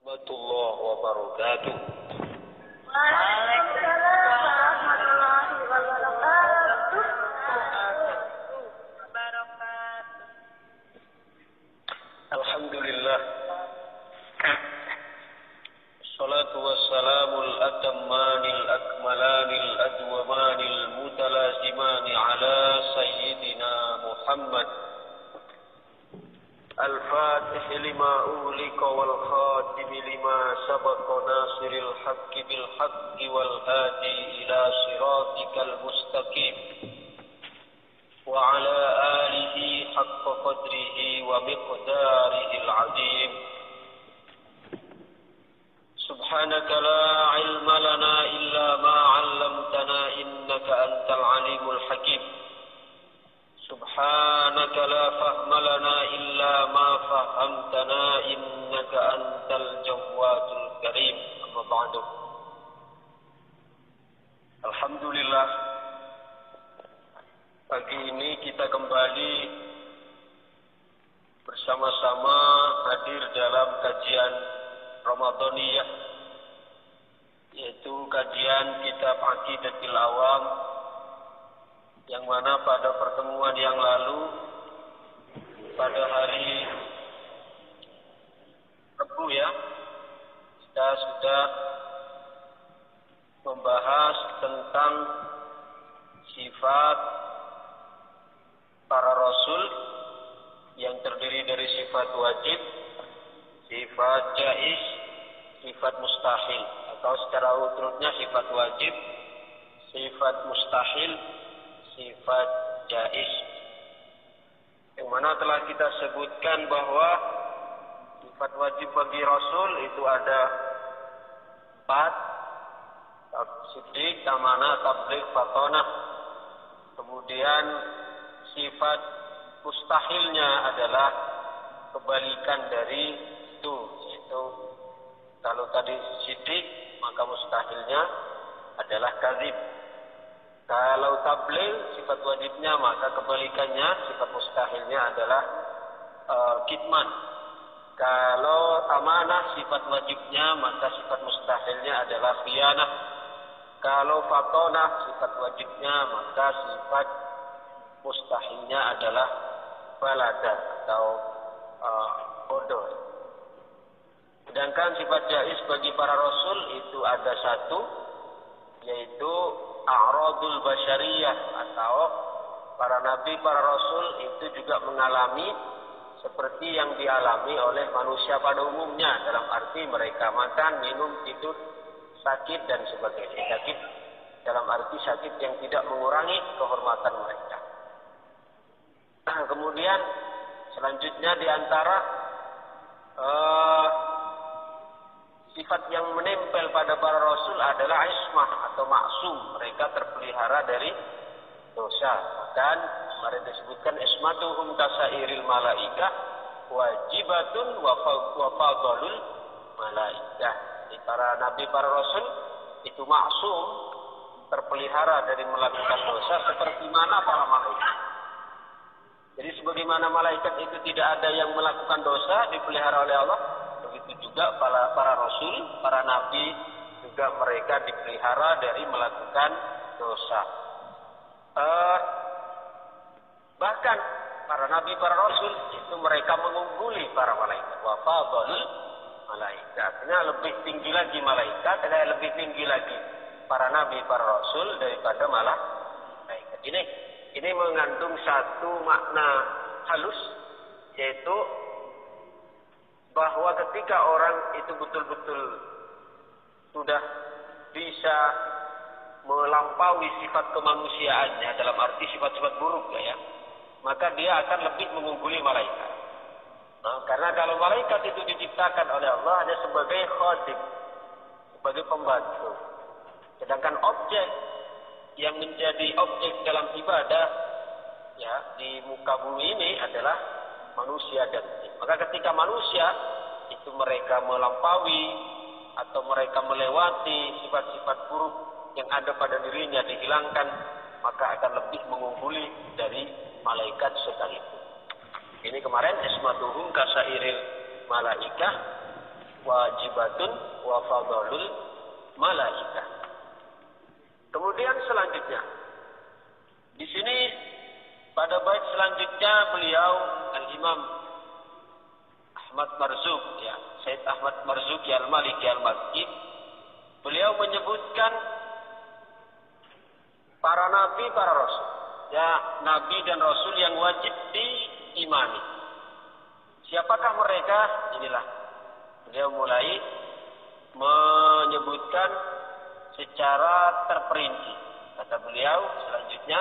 Warahmatullahi wabarakatuh. Waalaikumsalam warahmatullahi wabarakatuh. Alhamdulillah. Salatu wassalamul atammanil akmalanil adwamanil mutalazimani ala sayyidina Muhammad al-fatih lima ulika wal khatim lima sabaqa nasiril haqqi bil haqqi wal hadi ila siratikal mustaqim wa ala alihi haqqa qadrihi wa miqdarihil azim. Subhanaka la ilma lana illa ma 'allamtana innaka antal alimul hakim. Subhanaka la fahma lana illa ma fahamtana innaka antal jawwadul karim. Amma ba'du. Alhamdulillah, pagi ini kita kembali bersama-sama hadir dalam kajian Ramadaniyah, yaitu kajian kitab Aqidatul Awam, yang mana pada pertemuan yang lalu pada hari Rabu kita sudah membahas tentang sifat para rasul yang terdiri dari sifat wajib, sifat jaiz, sifat mustahil, atau secara urutnya sifat wajib, sifat mustahil, sifat jaiz. Yang mana telah kita sebutkan bahwa sifat wajib bagi Rasul itu ada 4: siddiq, amanah, tabligh, fatonah. Kemudian sifat mustahilnya adalah kebalikan dari itu, yaitu kalau tadi siddiq maka mustahilnya adalah kadzib. Kalau tabligh sifat wajibnya maka kebalikannya sifat mustahilnya adalah kitman. Kalau amanah sifat wajibnya maka sifat mustahilnya adalah khianah. Kalau fatonah sifat wajibnya maka sifat mustahilnya adalah balada atau bodoh. Sedangkan sifat jaiz bagi para rasul itu ada 1, yaitu a'radul basyariyah, atau para nabi, para rasul itu juga mengalami seperti yang dialami oleh manusia pada umumnya, dalam arti mereka makan, minum, tidur, sakit dan sebagainya. Sakit dalam arti sakit yang tidak mengurangi kehormatan mereka. Kemudian selanjutnya di antara sifat yang menempel pada para rasul adalah ismah atau maksum. Mereka terpelihara dari dosa. Dan kemarin disebutkan ismatuhum kasairil malaikah wajibatun wa fadlul malaikah. Jadi para nabi, para rasul itu maksum, terpelihara dari melakukan dosa seperti mana para malaikat. Jadi sebagaimana malaikat itu tidak ada yang melakukan dosa, dipelihara oleh Allah, begitu juga para rasul, para nabi juga mereka dipelihara dari melakukan dosa. Bahkan para nabi, para rasul itu mereka mengungguli para malaikat. Wa fadlul malaikat, artinya lebih tinggi lagi malaikat, lebih tinggi lagi para nabi, para rasul daripada malaikat. Ini mengandung satu makna halus, yaitu bahwa ketika orang itu betul-betul sudah bisa melampaui sifat kemanusiaannya, dalam arti sifat-sifat buruk maka dia akan lebih mengungguli malaikat. Karena kalau malaikat itu diciptakan oleh Allah hanya sebagai khadim, sebagai pembantu. Sedangkan objek yang menjadi objek dalam ibadah di muka bumi ini adalah manusia dan jin. Maka ketika manusia itu mereka melampaui atau mereka melewati sifat-sifat buruk yang ada pada dirinya, dihilangkan, maka akan lebih mengungguli dari malaikat sekalipun. Ini kemarin ismatuhum kasairil malaikah wajibatun wa fadlul malaikah. Kemudian selanjutnya di sini pada bait selanjutnya beliau Al-Imam Ahmad Marzuq, ya, Said Ahmad Marzuqi Al-Maliki Al-Makki, beliau menyebutkan para nabi, para rasul, ya, nabi dan rasul yang wajib diimani. Siapakah mereka? Inilah beliau mulai menyebutkan secara terperinci. Kata beliau selanjutnya,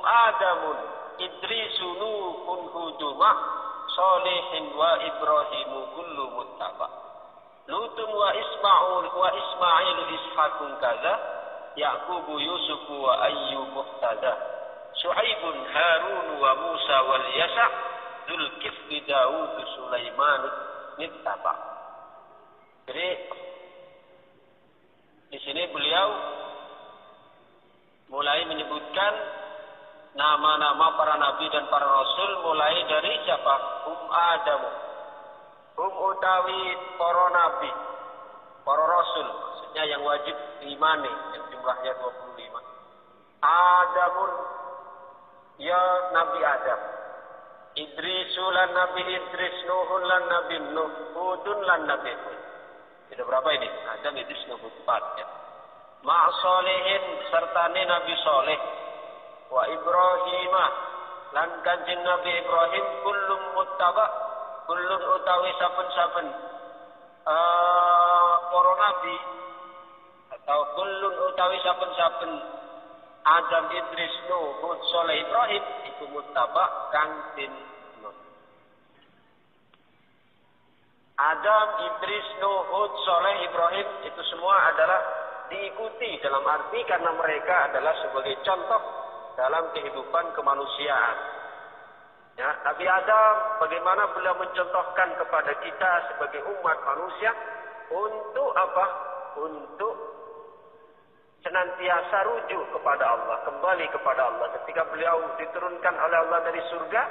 Adamun Idrisu Nuhun Hudumah Solihin wa Ibrahimu kullu muttaba Lutun wa Ismailu Ishakun kaza Yaqubu Yusufu wa Ayyub muhtada Syuaibun Harun wa Musa wal Yasa Dzulkifli Daud Sulaiman nittaba. Jadi di sini beliau mulai menyebutkan nama-nama para nabi dan para rasul, mulai dari siapa? Adamu. Utawi para nabi, para rasul, maksudnya yang wajib diimani, yang jumlahnya 25. Adamun, ya Nabi Adam. Idrisulan Nabi Idris, Nuhun lan Nabi Nuh, Hudun lan Nabi Hud. Itu berapa ini? Adam, Idris, Nuh, 4 ya. Ma'solihin sertane Nabi Soleh, wa Ibrahimah lan kanjeng Nabi Ibrahim, kullum muttaba, kullun utawi saben-saben para nabi, atau kullun utawi saben-saben Adam, Idris, Nuh, Hud, Soleh, Ibrahim iku muttaba kang dinut. Adam, Idris, Nuh, Hud, Soleh, Ibrahim itu semua adalah diikuti, dalam arti karena mereka adalah sebagai contoh dalam kehidupan kemanusiaan. Ya, Nabi Adam bagaimana beliau mencontohkan kepada kita sebagai umat manusia untuk apa? Untuk senantiasa rujuk kepada Allah, kembali kepada Allah. Ketika beliau diturunkan oleh Allah dari surga,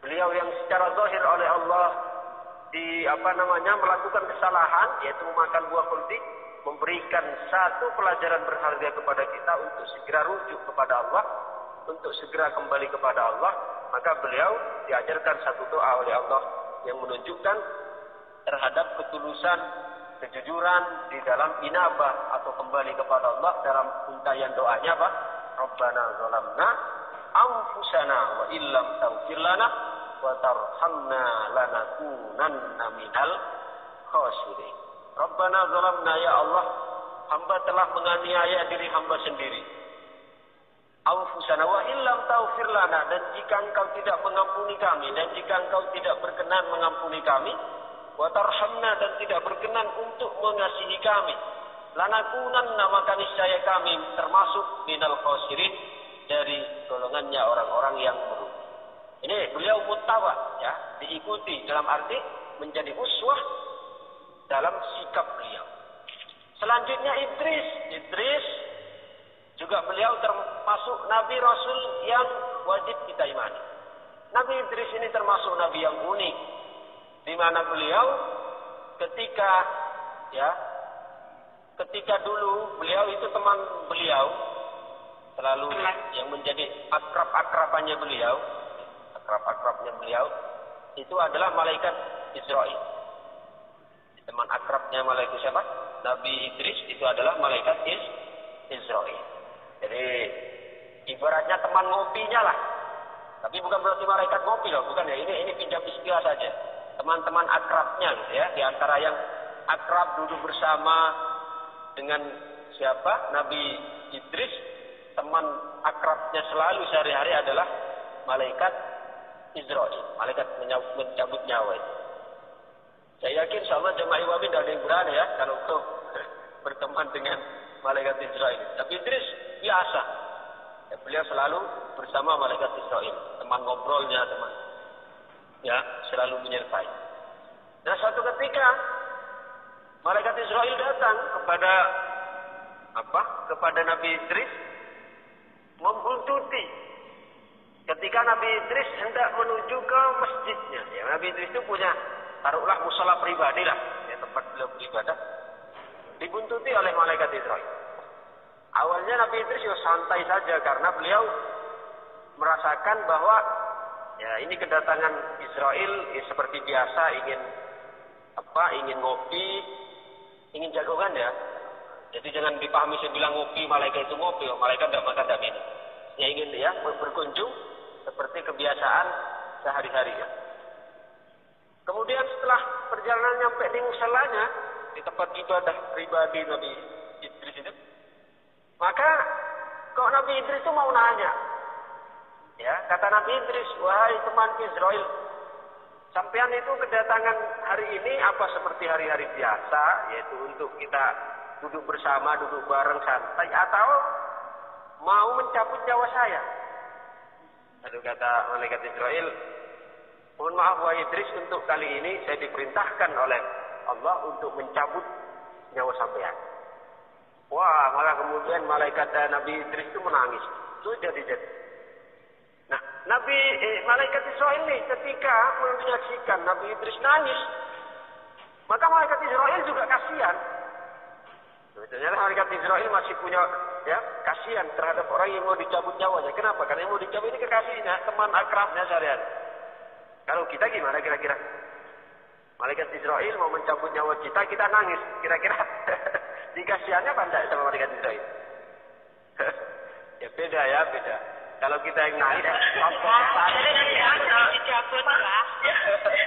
beliau yang secara zahir oleh Allah melakukan kesalahan, yaitu memakan buah kulti, memberikan satu pelajaran berharga kepada kita untuk segera rujuk kepada Allah, untuk segera kembali kepada Allah. Maka beliau diajarkan satu doa oleh Allah yang menunjukkan terhadap ketulusan, kejujuran di dalam inabah atau kembali kepada Allah. Dalam untayan doanya apa? Rabbana zalamna anfusana wa illam taghfir lana wa tarhamna lanakunanna minal khasirin. Rabbana zalamna, ya Allah, hamba telah menganiaya diri hamba sendiri. Anfusana wa illam taghfir lana, dan jika engkau tidak mengampuni kami, dan jika engkau tidak berkenan mengampuni kami, wa tarhamna, dan tidak berkenan untuk mengasihi kami, lanakunanna, maka niscaya kami termasuk minal khasirin, dari golongannya orang-orang yang merugi. Ini beliau muttawa, ya, diikuti dalam arti menjadi uswah dalam sikap beliau. Selanjutnya Idris juga beliau termasuk Nabi Rasul yang wajib kita imani. Nabi Idris ini termasuk Nabi yang unik, di mana beliau ketika dulu beliau itu teman beliau, selalu yang menjadi akrab-akrabnya beliau itu adalah malaikat Israil. Teman akrabnya malaikat siapa? Nabi Idris itu adalah malaikat Israil. Jadi ibaratnya teman ngopinya lah. Tapi bukan berarti malaikat ngopi loh, bukan ya. Ini pinjam istilah saja. Teman-teman akrabnya gitu ya. Di antara yang akrab duduk bersama dengan siapa? Nabi Idris, teman akrabnya selalu sehari-hari adalah malaikat Israil, malaikat mencabut nyawa itu. Saya yakin insyaallah jemaah Iwabi tidak ada yang berani ya kalau untuk berteman dengan malaikat Israil. Tapi Idris biasa. Ya, beliau selalu bersama malaikat Israil, teman ngobrolnya, selalu menyertai. Nah, suatu ketika malaikat Israil datang kepada Nabi Idris, membuntuti ketika Nabi Idris hendak menuju ke masjidnya. Ya, Nabi Idris itu punya, taruhlah musola pribadi lah, ya, tempat beliau beribadah. Dibuntuti oleh malaikat Israil. Awalnya Nabi Idris ya santai saja karena beliau merasakan bahwa ya ini kedatangan Israil ya, seperti biasa ingin ngopi, ingin jagongan ya. Jadi jangan dipahami saya bilang ngopi, malaikat itu ngopi, malaikat tidak makan tidak minum. Ya ingin ya berkunjung seperti kebiasaan sehari-hari ya. Kemudian setelah perjalanan nyampe di musallanya, di tempat ibadah pribadi Nabi Idris itu, maka kok Nabi Idris itu mau nanya. Ya, kata Nabi Idris, wahai teman Israil, sampean itu kedatangan hari ini apa seperti hari-hari biasa, yaitu untuk kita duduk bersama, duduk bareng santai, atau mau mencabut nyawa saya? Lalu kata malaikat Israil, mohon maaf wahai Idris, untuk kali ini saya diperintahkan oleh Allah untuk mencabut nyawa sampean. Wah, malah kemudian malaikat Nabi Idris itu menangis. Itu jadi. Nah, malaikat Israil nih ketika menyaksikan Nabi Idris nangis, maka malaikat Israil juga kasihan. Sebetulnya malaikat Israil masih punya ya kasihan terhadap orang yang mau dicabut nyawanya. Kenapa? Karena yang mau dicabut ini kekasihnya, teman akrabnya seharian. Kalau kita gimana kira-kira? Malaikat Israil mau mencabut nyawa kita, kita nangis. Kira-kira dikasihannya pandai sama malaikat Israil. Ya beda. Kalau kita yang nangis, dicabut lah.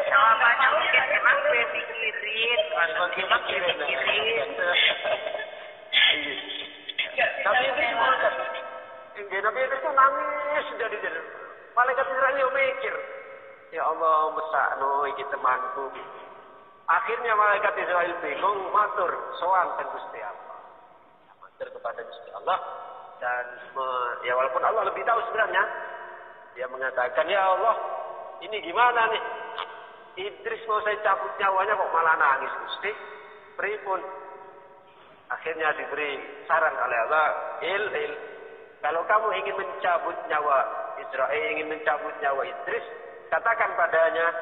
Jawabannya mungkin memang dipikirin. Nabi Idris itu nangis jadi. Malaikat Israel mikir, ya Allah mesakno iki temanku. Akhirnya malaikat Israel bingung, matur sowan ten Gusti Allah. Matur kepada Gusti Allah dan ya walaupun Allah lebih tahu sebenarnya, dia mengatakan, ya Allah, ini gimana nih? Idris mau saya cabut nyawanya kok malah nangis Gusti. Pripun? Akhirnya diberi saran oleh Allah, kalau kamu ingin mencabut nyawa Israel, ingin mencabut nyawa Idris, katakan padanya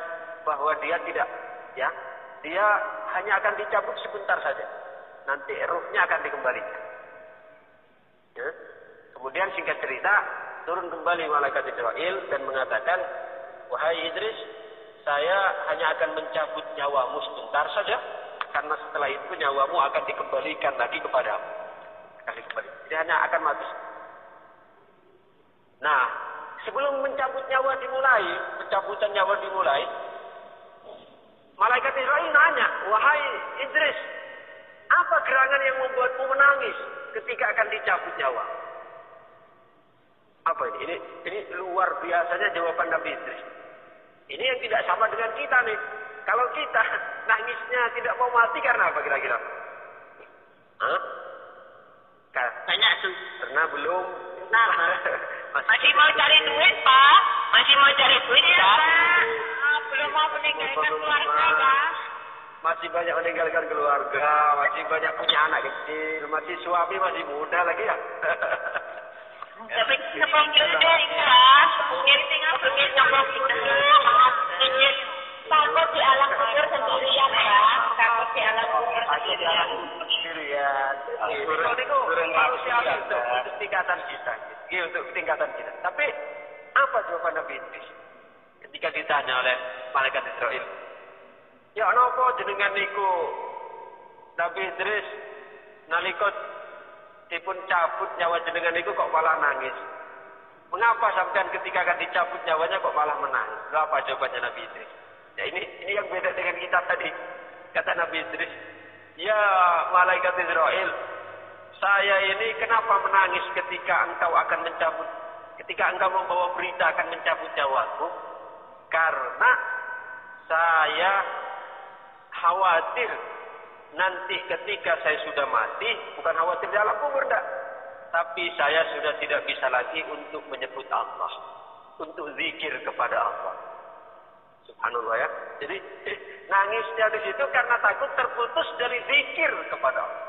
bahwa dia tidak, ya, dia hanya akan dicabut sebentar saja. Nanti ruhnya akan dikembalikan. Ya. Kemudian singkat cerita, turun kembali malaikat Israel dan mengatakan, wahai Idris, saya hanya akan mencabut nyawamu sebentar saja, karena setelah itu nyawamu akan dikembalikan lagi kepadamu. Jadi hanya akan mati. Nah, sebelum pencabutan nyawa dimulai, malaikat Israel nanya, wahai Idris, apa gerangan yang membuatmu menangis ketika akan dicabut nyawa? Apa ini? Ini luar biasanya jawaban Nabi Idris. Ini yang tidak sama dengan kita nih. Kalau kita nangisnya tidak mau mati karena apa kira-kira? Banyak tuh. Karena belum. Masih mau cari duit, Pak. Masih mau cari duit, ya, Pak. Belum mau meninggalkan keluarga, Pak. Masih banyak meninggalkan keluarga, masih banyak punya anak kecil, masih suami masih muda lagi ya. Tapi sepengil deh, Pak. Sepengil nyobok itu. Takut di alam kubur sendirian, Pak. Takut di alam kubur sendirian. Turun manusia untuk tingkatan kita. Ya, untuk tingkatan kita. Tapi apa jawaban Nabi Idris ketika ditanya oleh malaikat Israel? Ya napa jenengan niku Nabi Idris nalika dipun cabut nyawa jenengan niku kok malah nangis? Mengapa sampean ketika akan dicabut nyawanya kok malah menangis? Apa jawabannya Nabi Idris? Ya ini yang beda dengan kita tadi. Kata Nabi Idris, ya malaikat Israel, saya ini kenapa menangis ketika engkau membawa berita akan mencabut nyawaku? Karena saya khawatir nanti ketika saya sudah mati, bukan khawatir di alam kubur enggak, tapi saya sudah tidak bisa lagi untuk menyebut Allah, untuk zikir kepada Allah. Subhanallah ya. Jadi nangisnya di situ karena takut terputus dari zikir kepada Allah.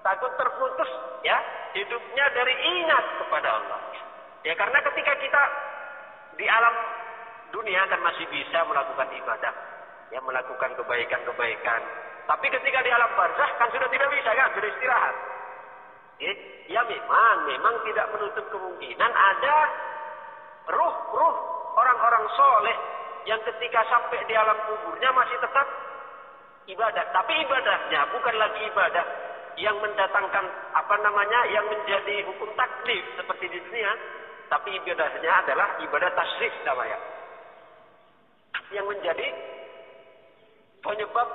Takut terputus ya hidupnya dari ingat kepada Allah. Ya karena ketika kita di alam dunia kan masih bisa melakukan ibadah, ya melakukan kebaikan-kebaikan. Tapi ketika di alam barzah kan sudah tidak bisa kan, sudah istirahat. Ya memang tidak menutup kemungkinan ada ruh orang-orang soleh yang ketika sampai di alam kuburnya masih tetap ibadah. Tapi ibadahnya bukan lagi ibadah yang mendatangkan yang menjadi hukum taklif seperti di dunia. Tapi ibadahnya adalah ibadah tasrif namanya. Yang menjadi penyebab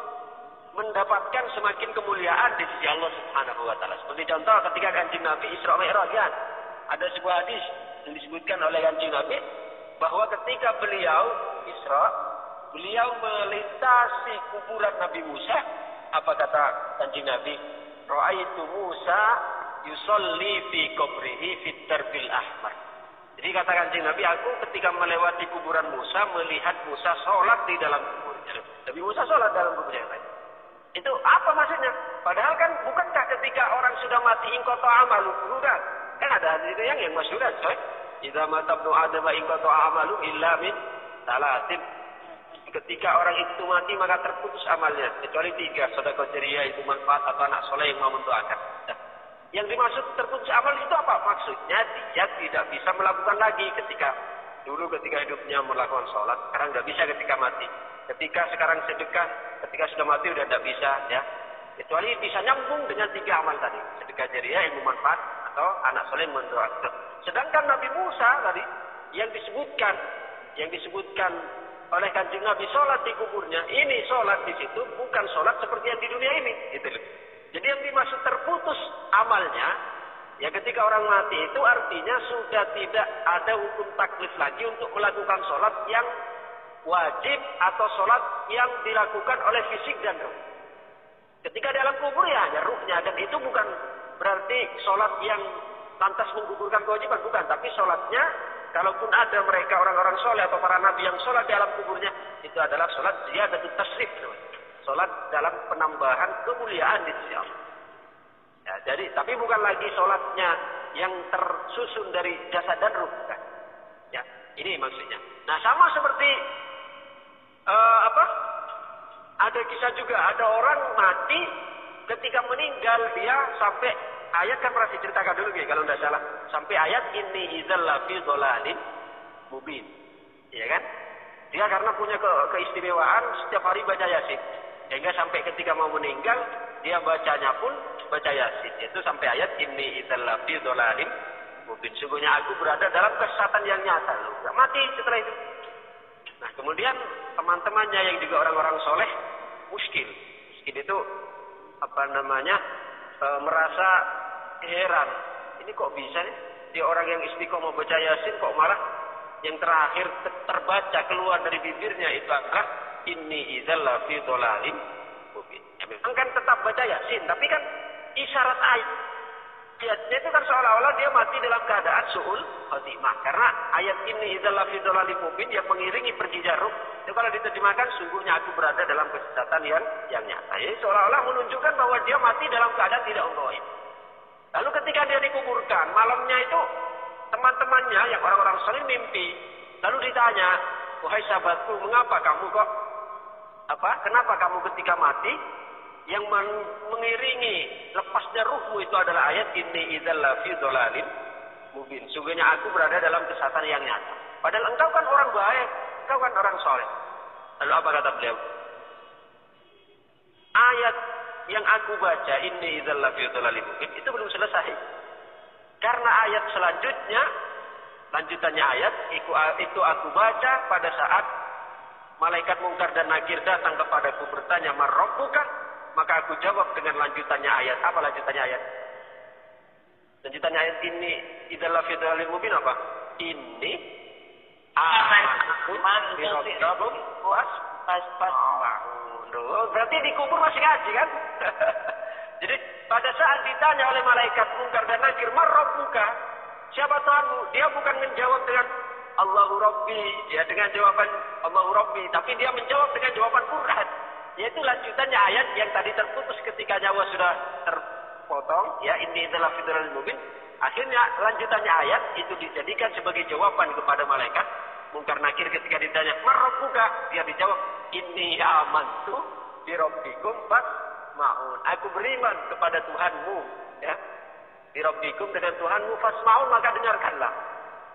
mendapatkan semakin kemuliaan di sisi Allah Subhanahu wa taala. Seperti contoh ketika Kanjeng Nabi Isra Mi'raj, ada sebuah hadis yang disebutkan oleh Kanjeng Nabi bahwa ketika beliau Isra, beliau melintasi kuburan Nabi Musa. Apa kata Kanjeng Nabi? Ra'aitu Musa yusolli fi qabrihi fit darbil ahmar. Jadi kata Kanjeng Nabi, aku ketika melewati kuburan Musa melihat Musa sholat di dalam kuburnya. Nabi Musa sholat dalam kuburnya. Itu apa maksudnya? Padahal kan bukankah ketika orang sudah mati ingkoto amalu, bukan? Kan ada hadis itu yang masyhur, coy. Idza mata ibnu Adam ingkoto amalu illa min salatin. Ketika orang itu mati maka terputus amalnya kecuali 3, sedekah jariyah, itu manfaat atau anak soleh yang mau mendoakan. Nah, yang dimaksud terputus amal itu apa? Maksudnya dia tidak bisa melakukan lagi ketika hidupnya melakukan sholat, sekarang nggak bisa ketika mati. Ketika sekarang sedekah, ketika sudah mati udah tidak bisa, ya. Kecuali bisa nyambung dengan 3 amal tadi, sedekah jariyah, ilmu manfaat atau anak soleh mendoakan. Sedangkan Nabi Musa tadi yang disebutkan oleh Kanjeng Nabi sholat di kuburnya, ini sholat di situ bukan sholat seperti yang di dunia ini, gitu loh. Jadi yang dimaksud terputus amalnya, ya ketika orang mati itu artinya sudah tidak ada hukum taklif lagi untuk melakukan sholat yang wajib atau sholat yang dilakukan oleh fisik dan ruh. Ketika dalam kubur ya hanya ruhnya, dan itu bukan berarti sholat yang lantas menggugurkan kewajiban, bukan. Tapi sholatnya, kalaupun ada mereka orang-orang soleh atau para nabi yang sholat di alam kuburnya, itu adalah sholat ziyadatul tasrif, sholat dalam penambahan kemuliaan di sisi Allah. Ya, jadi tapi bukan lagi sholatnya yang tersusun dari jasad dan ruh, bukan. Ya, ini maksudnya. Nah, sama seperti ada kisah juga, ada orang mati ketika meninggal dia sampai ayat kan pernah diceritakan dulu ya kalau tidak salah, sampai ayat inni idzal lafi dhalalin mubin, ya kan? Dia karena punya keistimewaan setiap hari baca Yasin, sehingga sampai ketika mau meninggal dia bacanya pun baca Yasin, itu sampai ayat inni idzal lafi dhalalin mubin, sungguhnya aku berada dalam kesesatan yang nyata. Loh, mati setelah itu. Nah, kemudian teman-temannya yang juga orang-orang soleh muskil itu merasa heran, ini kok bisa nih dia orang yang istiqomah baca Yasin kok malah yang terakhir terbaca keluar dari bibirnya itu adalah inni idzal lafi dhalalin mubin. Ya, memang kan tetap baca Yasin, tapi kan isyarat ayatnya itu kan seolah-olah dia mati dalam keadaan su'ul khotimah, karena ayat ini idzal lafi dhalalin mubin yang mengiringi pergi jarum itu kalau diterjemahkan sungguhnya aku berada dalam kesesatan yang nyata. Jadi seolah-olah menunjukkan bahwa dia mati dalam keadaan tidak ghaib. Lalu ketika dia dikuburkan malamnya itu teman-temannya yang orang-orang saleh mimpi, lalu ditanya, wahai sahabatku, mengapa kamu kenapa kamu ketika mati yang mengiringi lepasnya ruhmu itu adalah ayat inni idzal lafi dhalalin mubin, sungguhnya aku berada dalam kesesatan yang nyata. Padahal engkau kan orang baik, engkau kan orang soleh. Lalu apa kata beliau? Ayat yang aku baca inni idzal lafi dhalalin mubin itu belum selesai. Karena ayat selanjutnya, lanjutannya ayat itu aku baca pada saat malaikat mungkar dan nakir datang kepadaku bertanya marrabbuka, maka aku jawab dengan lanjutannya ayat. Apa lanjutannya ayat? Lanjutannya ayat ini idzal lafi dhalalin mubin apa? Ini amantum berarti dikubur masih ngaji kan? Jadi pada saat ditanya oleh malaikat mungkar dan nakir marrabbuka, siapa Tuhanmu? Dia bukan menjawab dengan Allahu Rabbi, ya dengan jawaban Allahu Rabbi, tapi dia menjawab dengan jawaban Quran, yaitu lanjutannya ayat yang tadi terputus ketika nyawa sudah terpotong, ya ini adalah fitrul mubin. Akhirnya lanjutannya ayat itu dijadikan sebagai jawaban kepada malaikat Mungkar Nakir ketika ditanya, "Marabbuka?" Dia dijawab, "Inni amantu bi rabbikum fasma'un." Aku beriman kepada Tuhanmu, ya. Bi rabbikum, dengan Tuhanmu, fasma'un, maka dengarkanlah.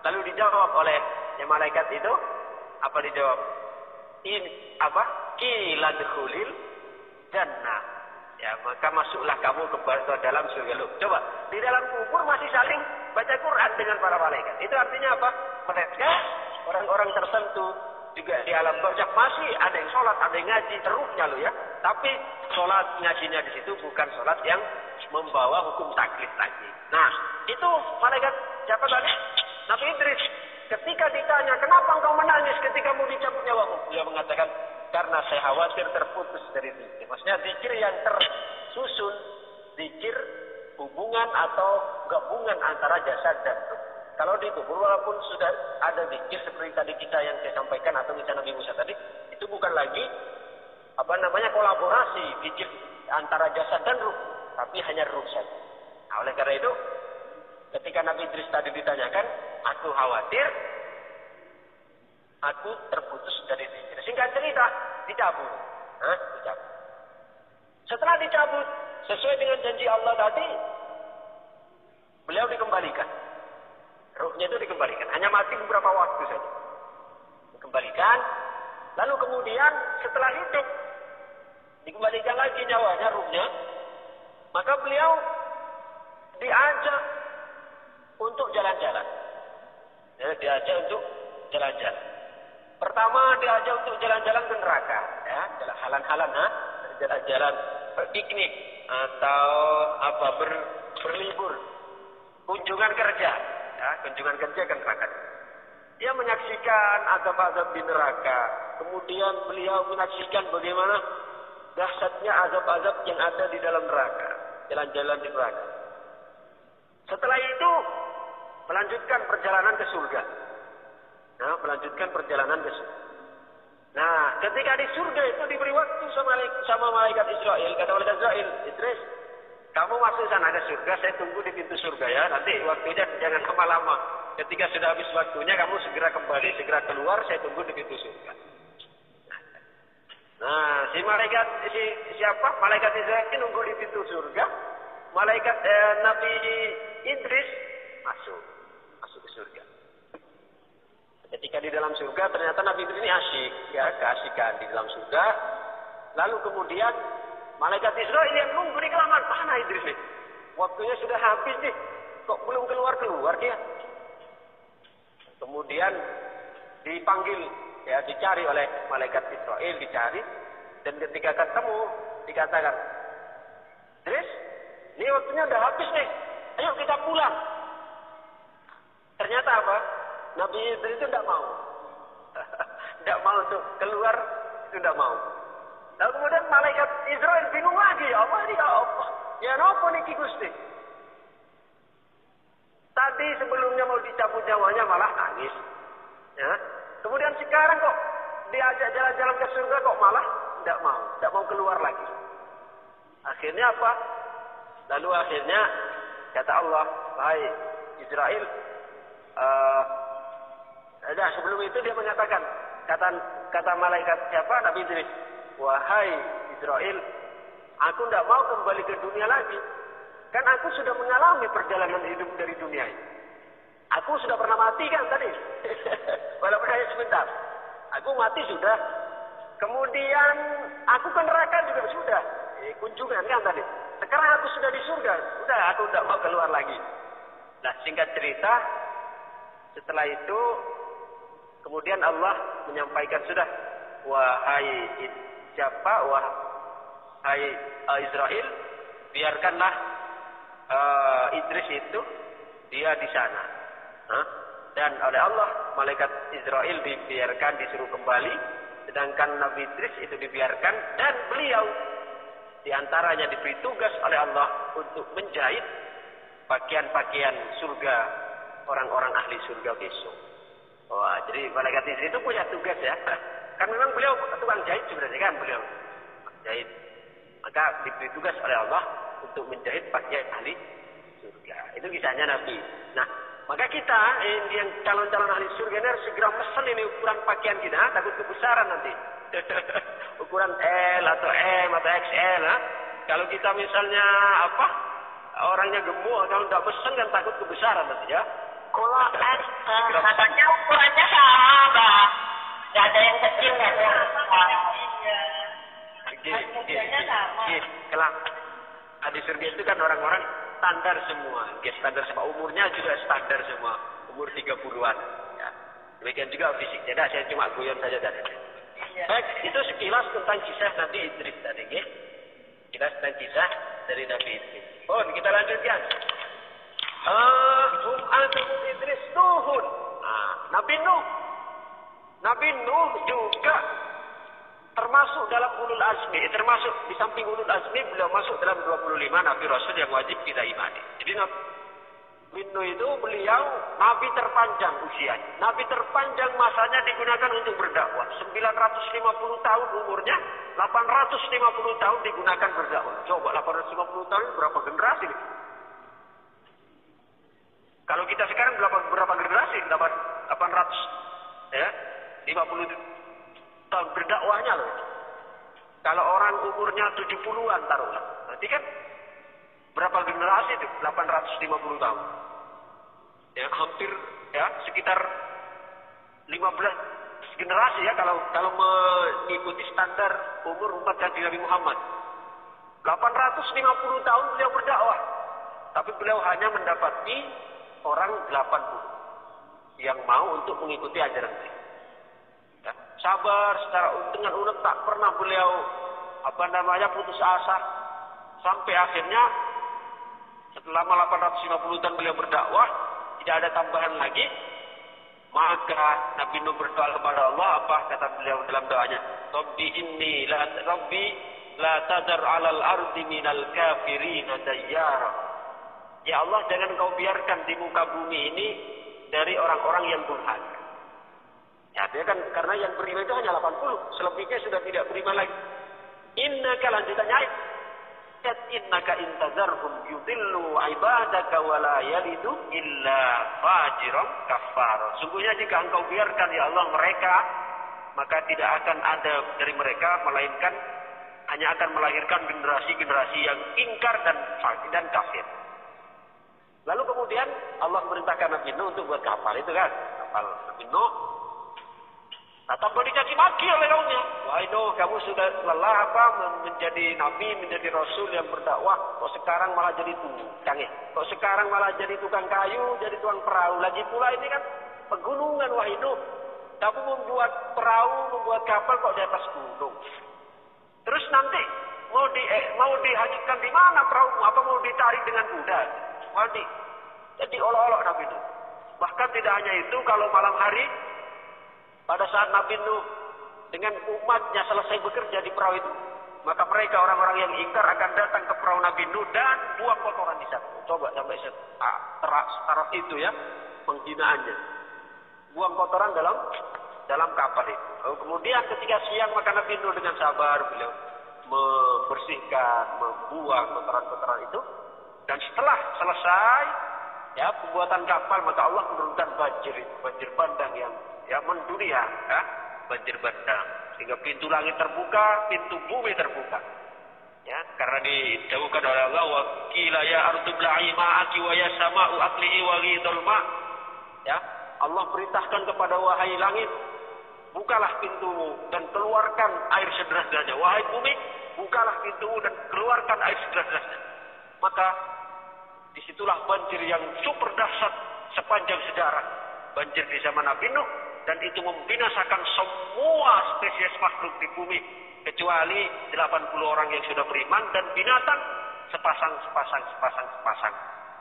Lalu dijawab oleh yang malaikat itu, apa dijawab? Qila dkhulil jannah. Ya, maka masuklah kamu ke dalam surga. Loh, coba, di dalam kubur masih saling baca Quran dengan para malaikat. Itu artinya apa? Mereka orang-orang tertentu juga di alam barzakh masih ada yang sholat, ada yang ngaji, ruhnya loh ya. Tapi sholat ngajinya di situ bukan sholat yang membawa hukum taklif lagi. Nah, itu malaikat siapa tadi? Nabi Idris. Ketika ditanya, "Kenapa engkau menangis ketika mau dicabut nyawamu?" Dia mengatakan, "Karena saya khawatir terputus dari zikir." Maksudnya zikir yang tersusun, zikir hubungan atau gabungan antara jasad dan ruh. Kalau di kubur walaupun sudah ada zikir seperti tadi kita yang saya sampaikan atau misalnya Nabi Musa tadi, itu bukan lagi kolaborasi zikir antara jasad dan ruh, tapi hanya ruh saja. Nah, oleh karena itu ketika Nabi Idris tadi ditanyakan, aku khawatir aku terputus dari zikir. Singkat cerita, dicabut. Dicabut. Setelah dicabut, sesuai dengan janji Allah tadi, beliau dikembalikan. Ruhnya itu dikembalikan. Hanya mati beberapa waktu saja. Dikembalikan. Lalu kemudian setelah hidup, dikembalikan lagi nyawanya, ruhnya. Maka beliau diajak untuk jalan-jalan. Ya, diajak untuk jalan-jalan. Pertama diajak untuk jalan-jalan ke neraka, ya, jalan-jalan, jalan-jalan berpiknik atau berlibur, kunjungan kerja, ya, kunjungan kerja ke neraka. Dia menyaksikan azab-azab di neraka. Kemudian beliau menyaksikan bagaimana dahsyatnya azab-azab yang ada di dalam neraka, jalan-jalan di neraka. Setelah itu melanjutkan perjalanan ke surga. Nah, melanjutkan perjalanan ke surga. Nah, ketika di surga itu diberi waktu sama malaikat Israel. Kata malaikat Israel, "Idris, kamu masuk sana ke surga, saya tunggu di pintu surga ya. Nanti waktunya jangan lama-lama. Ketika sudah habis waktunya, kamu segera kembali, segera keluar, saya tunggu di pintu surga." Nah, malaikat Israel ini nunggu di pintu surga. Malaikat Nabi Idris masuk ke surga. Ketika di dalam surga, ternyata Nabi Idris ini asyik, ya, keasikan di dalam surga. Lalu kemudian malaikat Israel yang nunggu di kelaman, mana Idris nih? Waktunya sudah habis nih, kok belum keluar dia? Kemudian dipanggil, ya, dicari oleh malaikat Israel, dicari, dan ketika ketemu dikatakan, "Idris, ini waktunya udah habis nih, ayo kita pulang." Ternyata apa? Nabi Idris itu tidak mau. Tidak mau untuk keluar, itu tidak mau. Lalu kemudian malaikat Israel bingung lagi, apa ini, ya apa? Ya apa nih Gusti? Tadi sebelumnya mau dicabut nyawanya malah nangis. Ya. Kemudian sekarang kok diajak jalan-jalan ke surga kok malah tidak mau keluar lagi. Akhirnya apa? Lalu akhirnya kata Allah, "Hai Israel, sebelum itu dia menyatakan, kata malaikat siapa? Nabi Idris, "Wahai Israel, aku tidak mau kembali ke dunia lagi. Kan aku sudah mengalami perjalanan hidup dari dunia ini. Aku sudah pernah mati kan tadi. Walaupun hanya sebentar. Aku mati sudah. Kemudian aku ke neraka juga sudah. Kunjungan kan tadi. Sekarang aku sudah di surga. Sudah, aku tidak mau keluar lagi." Nah, singkat cerita, setelah itu kemudian Allah menyampaikan sudah, "Wahai Israel, biarkanlah Idris itu dia di sana." Dan oleh Allah malaikat Israel dibiarkan, disuruh kembali, sedangkan Nabi Idris itu dibiarkan, dan beliau diantaranya diberi tugas oleh Allah untuk menjahit pakaian-pakaian surga orang-orang ahli surga besok. Wah, jadi malaikat Idris itu punya tugas ya. Kan memang beliau tukang jahit sebenarnya kan beliau. Jahit. Maka diberi tugas oleh Allah untuk menjahit pakaian ahli surga. Itu kisahnya Nabi. Nah, Maka kita yang calon-calon ahli surga ini harus segera pesen ini ukuran pakaian kita, takut kebesaran nanti. Ukuran L atau M atau XL. Kalau kita misalnya orangnya gemuk, kalau tidak pesen kan takut kebesaran nanti ya. Kalau katanya ukurannya sama, Bang. Gak ada yang kecil, gak ada yang besar. Iya. Kalau ahli surga itu kan orang-orang standar semua. Standar semua. Umurnya juga standar semua. Umur 30-an. Ya. Demikian juga fisiknya. Nah, saya cuma guyon saja tadi. Iya. Baik, itu sekilas tentang kisah Nabi Idris tadi. Ya. Kilas tentang kisah dari Nabi Idris. Oh, kita lanjutkan. Nabi Idris Nuhun. Nabi Nuh. Nabi Nuh juga termasuk dalam ulul azmi, termasuk di samping ulul azmi beliau masuk dalam 25 nabi rasul yang wajib kita imani. Jadi Nabi Nuh itu beliau nabi terpanjang usianya, nabi terpanjang masanya digunakan untuk berdakwah. 950 tahun umurnya, 850 tahun digunakan berdakwah. Coba 850 tahun berapa generasi? Kalau kita sekarang berapa generasi? 800 ya, 50 tahun berdakwahnya loh. Kalau orang umurnya 70-an taruhlah. Berarti kan berapa generasi itu? 850 tahun. Ya, hampir ya sekitar 15 generasi ya kalau mengikuti standar umur umat Nabi Muhammad. 850 tahun beliau berdakwah. Tapi beliau hanya mendapati orang 80 yang mau untuk mengikuti ajaran beliau. Ya, sabar dengan unek, tak pernah beliau putus asa sampai akhirnya selama 850 tahun beliau berdakwah tidak ada tambahan lagi. Maka Nabi Nuh berdoa kepada Allah, apa kata beliau dalam doanya? Rabbi inni la tadar 'alal ardi minal kafirin dayyara. Ya Allah, jangan kau biarkan di muka bumi ini dari orang-orang yang durhaka. Ya, dia kan karena yang beriman itu hanya 80, selebihnya sudah tidak beriman lagi. Innaka lanjutannya ayat innaka intazarhum yudillu ibadaka wa la yalidu illa fajiran kafara. Sungguhnya jika engkau biarkan ya Allah mereka, maka tidak akan ada dari mereka melainkan hanya akan melahirkan generasi-generasi yang ingkar dan kafir. Lalu kemudian Allah merintahkan Nabi Nuh untuk buat kapal itu kan, kapal Nabi Nuh. Tambah dicaci maki oleh kaumnya. Wahai Nuh, kamu sudah lelah menjadi nabi, menjadi rasul yang berdakwah. Kok sekarang malah jadi tukang ya? Kok sekarang malah jadi tukang kayu, jadi tukang perahu. Lagi pula ini kan pegunungan, wahai Nuh. Kamu membuat perahu, membuat kapal kok di atas gunung. Terus nanti mau dihanyutkan di mana perahu? Apa mau ditarik dengan kuda? Jadi olok-olok Nabi Nuh. Bahkan tidak hanya itu, kalau malam hari pada saat Nabi Nuh dengan umatnya selesai bekerja di perahu itu, maka mereka orang-orang yang ingkar akan datang ke perahu Nabi Nuh dan buang kotoran di sana. Coba sampai setaraf itu ya penghinaannya. Buang kotoran dalam kapal itu. Lalu kemudian ketika siang maka Nabi Nuh dengan sabar beliau membersihkan, membuang kotoran-kotoran itu. Dan setelah selesai ya pembuatan kapal maka Allah menurunkan banjir bandang yang mendunia ya, banjir bandang sehingga pintu langit terbuka, pintu bumi terbuka ya, karena didahulukan oleh Allah wa qila ya ardu bla'i ma'aki wa ya sama'u aqli'i wa ghidul ma ya, Allah perintahkan kepada wahai langit bukalah pintumu dan keluarkan air sederas-derasnya, wahai bumi bukalah pintumu dan keluarkan air sederas-derasnya. Maka disitulah banjir yang super dahsyat sepanjang sejarah, banjir di zaman Nabi Nuh. Dan itu membinasakan semua spesies makhluk di bumi kecuali 80 orang yang sudah beriman dan binatang sepasang.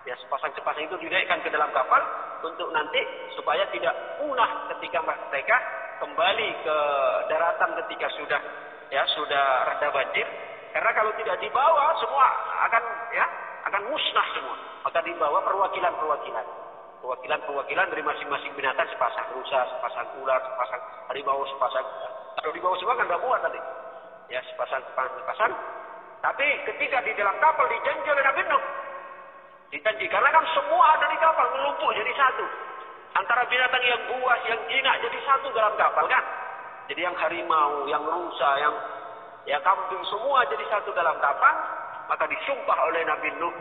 Ya, sepasang itu dinaikkan ke dalam kapal untuk nanti supaya tidak punah ketika mereka kembali ke daratan ketika sudah reda banjir. Karena kalau tidak dibawa semua akan musnah semua. Maka dibawa perwakilan dari masing-masing binatang sepasang rusa, sepasang ular, sepasang harimau, sepasang. Kalau dibawa semua kan tidak muat tadi. Ya, sepasang. Tapi ketika di dalam kapal dijanji oleh Nabi Nuh, Ditanji. Karena kan semua ada di kapal, melumpuk jadi satu. Antara binatang yang buas, yang jinak jadi satu dalam kapal kan. Jadi yang harimau, yang rusa, yang kambing semua jadi satu dalam kapal. Maka disumpah oleh Nabi Nuh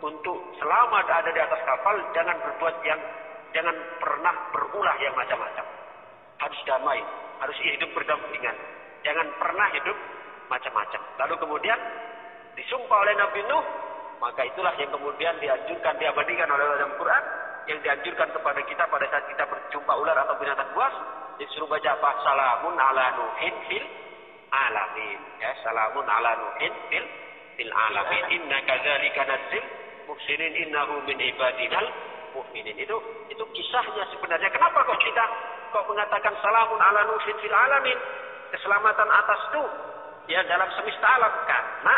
untuk selama ada di atas kapal jangan berbuat jangan pernah berulah yang macam-macam. Harus damai, harus hidup berdampingan. Jangan pernah hidup macam-macam. Lalu kemudian disumpah oleh Nabi Nuh, maka itulah yang kemudian dianjurkan, diabadikan oleh dalam Quran, yang dianjurkan kepada kita pada saat kita berjumpa ular atau binatang buas, disuruh baca apa? Salamun ala Nuhin fil alamin. Ya, salamun ala Nuhin fil alamin. Inna kadzalika nadzil muhsinin innahu min ibadinal mu'minin. Itu kisahnya sebenarnya. Kenapa kok mengatakan salamun ala Nuhin fil alamin? Keselamatan atas Nuh ya dalam semesta alam, karena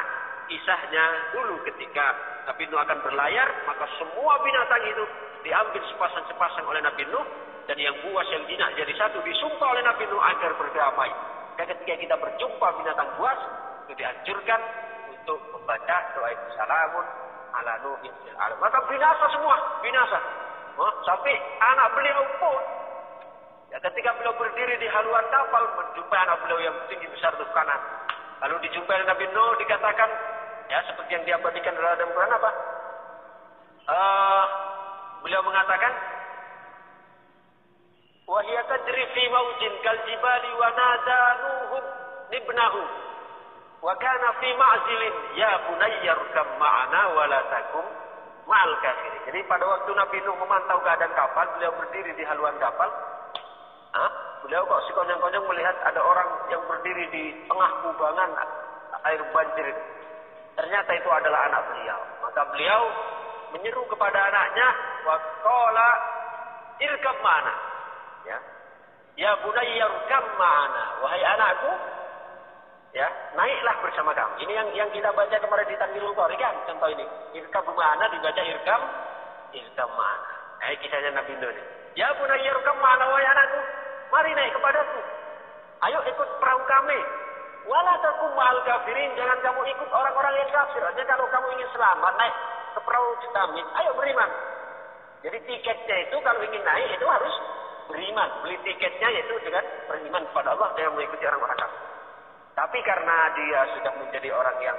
kisahnya dulu ketika Nabi Nuh akan berlayar, maka semua binatang itu diambil sepasang-sepasang oleh Nabi Nuh, dan yang buas yang jinak jadi satu, disumpah oleh Nabi Nuh agar berdamai. Dan ketika kita berjumpa binatang buas, itu dianjurkan untuk membaca doa itu, salamun ala Nuhin fil alamin. Maka binasa semua, binasa. Sampai anak beliau pun ya, ketika beliau berdiri di haluan kapal, menjumpai anak beliau yang tinggi besar di kanan. Lalu dijumpai Nabi Nuh, dikatakan, ya seperti yang diabadikan dalam Quran apa? Beliau mengatakan, wa hiya tajri fi mawjin kal jibali wa nada Nuhun ibnahu wa kana fi ma'zilin ya bunayya rkam ma'ana wa la takum ma'al kafirin. Jadi pada waktu Nabi Nuh memantau keadaan kapal, beliau berdiri di haluan kapal. Beliau kok sekonyong-konyong melihat ada orang yang berdiri di tengah kubangan air banjir. Ternyata itu adalah anak beliau. Maka beliau menyeru kepada anaknya, wa qala irkab ma'ana. Ya bunayya irkab ma'ana. Wahai anakku, ya, naiklah bersama kami. Ini yang kita baca kemarin di Tanwirul Qori kan, contoh ini. Irkab ma'ana dibaca irkab ma'ana. Kisahnya Nabi Nuh. Ya bunayya irkab ma'ana, wahai anakku, mari naik kepadaku. Ayo ikut perahu kami. Wala takum ma'al kafirin, jangan kamu ikut orang-orang yang kafir. Artinya kalau kamu ingin selamat naik ke perahu kami, ayo beriman. Jadi tiketnya itu kalau ingin naik itu harus beriman. Beli tiketnya yaitu dengan beriman kepada Allah, jangan mengikuti orang-orang kafir. Tapi karena dia sudah menjadi orang yang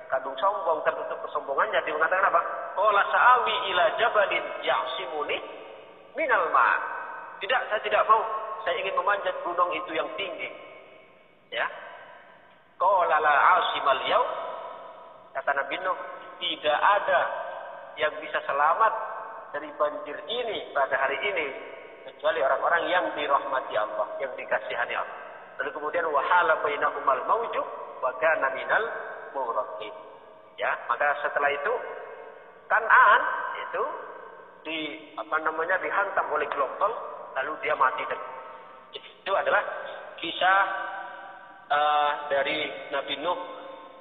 kandung sombong, tertutup kesombongannya, dia mengatakan apa? Qala sa'awi ila jabalin ya'simuni minal ma'. Tidak, saya tidak mau. Saya ingin memanjat gunung itu yang tinggi. Ya. Qala la 'asimal yaum. Kata Nabi Nuh, tidak ada yang bisa selamat dari banjir ini pada hari ini kecuali orang-orang yang dirahmati Allah, yang dikasihani Allah. Lalu kemudian wahala bainahumal mauju wa kana minal mughraqin. Ya, maka setelah itu Kan'an itu dihantam oleh gelombang, lalu dia mati. Itu adalah kisah dari Nabi Nuh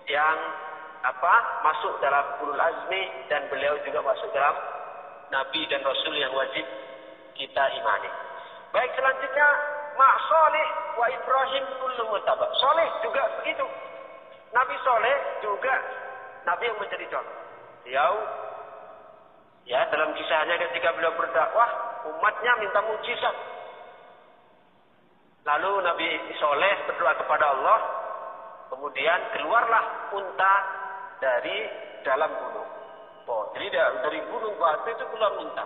yang masuk dalam ulul azmi, dan beliau juga masuk dalam nabi dan rasul yang wajib kita imani. Baik, selanjutnya Saleh wa Ibrahim kullu muttaba. Saleh juga begitu. Nabi Saleh juga nabi yang menjadi contoh. Beliau ya dalam kisahnya ketika beliau berdakwah, umatnya minta mujizat. Lalu Nabi Saleh berdoa kepada Allah, kemudian keluarlah unta dari dalam gunung. Jadi dari gunung batu itu keluar unta.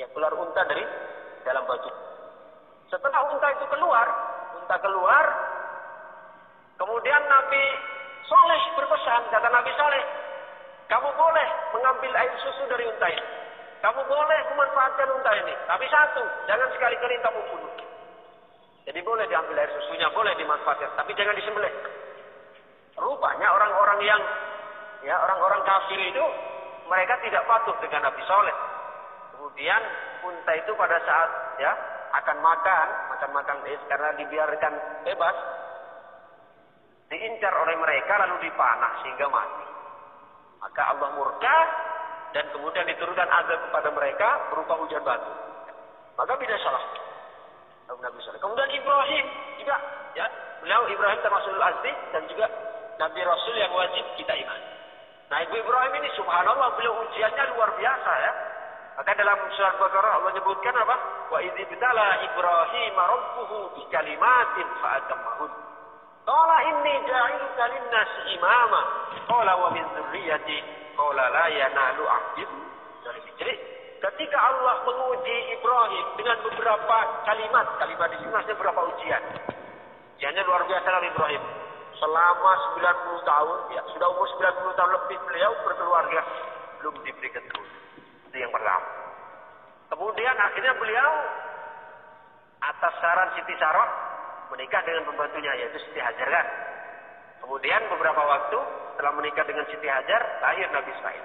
Ya, keluar unta dari dalam batu. Setelah unta itu keluar, kemudian Nabi Saleh berpesan, kata Nabi Saleh, kamu boleh mengambil air susu dari unta ini. Kamu boleh memanfaatkan unta ini. Tapi satu, jangan sekali-kali kamu bunuh. Jadi boleh diambil air susunya, boleh dimanfaatkan, tapi jangan disembelih. Rupanya orang-orang kafir itu mereka tidak patuh dengan Nabi Saleh. Kemudian unta itu pada saat akan makan karena dibiarkan bebas, diincar oleh mereka lalu dipanah sehingga mati. Maka Allah murka dan kemudian diturunkan azab kepada mereka berupa hujan batu. Maka binasalah Nabi Saleh. Kemudian Ibrahim juga, ya, beliau Ibrahim termasuk azmi dan juga Nabi Rasul yang wajib kita imani. Nah, Ibu Ibrahim ini subhanallah beliau ujiannya luar biasa ya. Maka dalam surat Baqarah Allah menyebutkan apa? Wa idzibtala Ibrahim rabbuhu bi kalimatin fa atammahun. Qala inni ja'iluka lin-nasi imama. Qala wa min dzurriyyati. Qala la yanalu ahdi. Jadi ketika Allah menguji Ibrahim dengan beberapa kalimat di sini maksudnya beberapa ujian. Ujiannya luar biasa dalam Ibrahim. Selama 90 tahun, ya sudah umur 90 tahun lebih beliau berkeluarga, belum diberi keturunan. Itu yang pertama. Kemudian akhirnya beliau atas saran Siti Sarah menikah dengan pembantunya yaitu Siti Hajar kan. Kemudian beberapa waktu setelah menikah dengan Siti Hajar, lahir Nabi Ismail.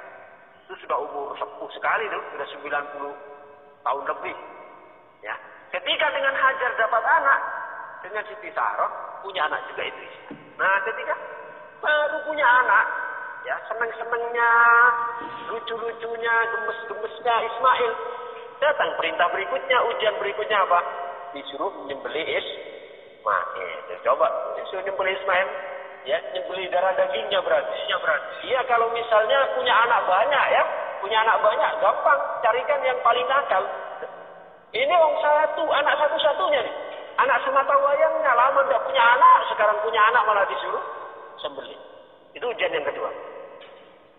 Itu sudah umur sepuh sekali tuh, sudah 90 tahun lebih. Ya. Ketika dengan Hajar dapat anak, dengan Siti Sarah punya anak juga Idris. Nah, ketika baru punya anak, ya seneng-senengnya, lucu-lucunya, gemes-gemesnya Ismail, datang perintah berikutnya, ujian berikutnya apa? Disuruh menyembelih Ismail. Coba disuruh menyembelih Ismail, ya nyembelih darah dagingnya berarti. Iya, kalau misalnya punya anak banyak ya, punya anak banyak gampang carikan yang paling nakal. Ini anak satu-satunya nih. Anak semata wayangnya, lama tidak punya anak, sekarang punya anak malah disuruh sembelih. Itu ujian yang kedua.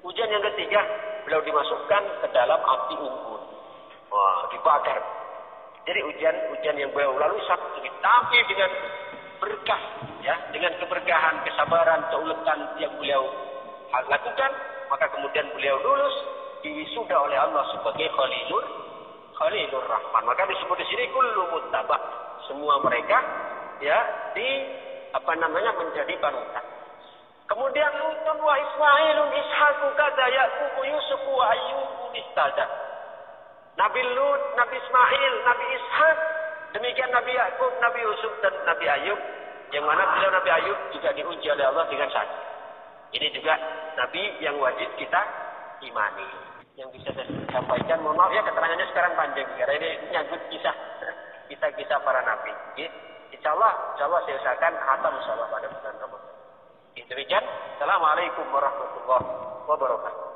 Ujian yang ketiga, beliau dimasukkan ke dalam api unggun. Wah, dibakar. Jadi ujian yang beliau lalui satu, tapi dengan berkah, ya, dengan keberkahan, kesabaran, keuletan yang beliau lakukan, maka kemudian beliau lulus, diwisuda oleh Allah sebagai Khalilur Rahman. Maka disebut di sini kullu muttaba. Semua mereka ya menjadi panutan. Kemudian Lutun wa Ismailun Ishaqu kada Ya'qub Yusuf wa Ayyub istada. Nabi Lut, Nabi Ismail, Nabi Ishaq, demikian Nabi Ya'qub, Nabi Yusuf dan Nabi Ayyub, yang mana beliau Nabi Ayyub juga diuji oleh Allah dengan sakit. Ini juga nabi yang wajib kita imani. Yang bisa saya sampaikan, mohon maaf ya keterangannya sekarang panjang karena ini nyangkut kisah para nabi. Insya Allah saya usahakan khatam insya Allah pada bulan Ramadan. Demikian. Assalamualaikum warahmatullahi wabarakatuh.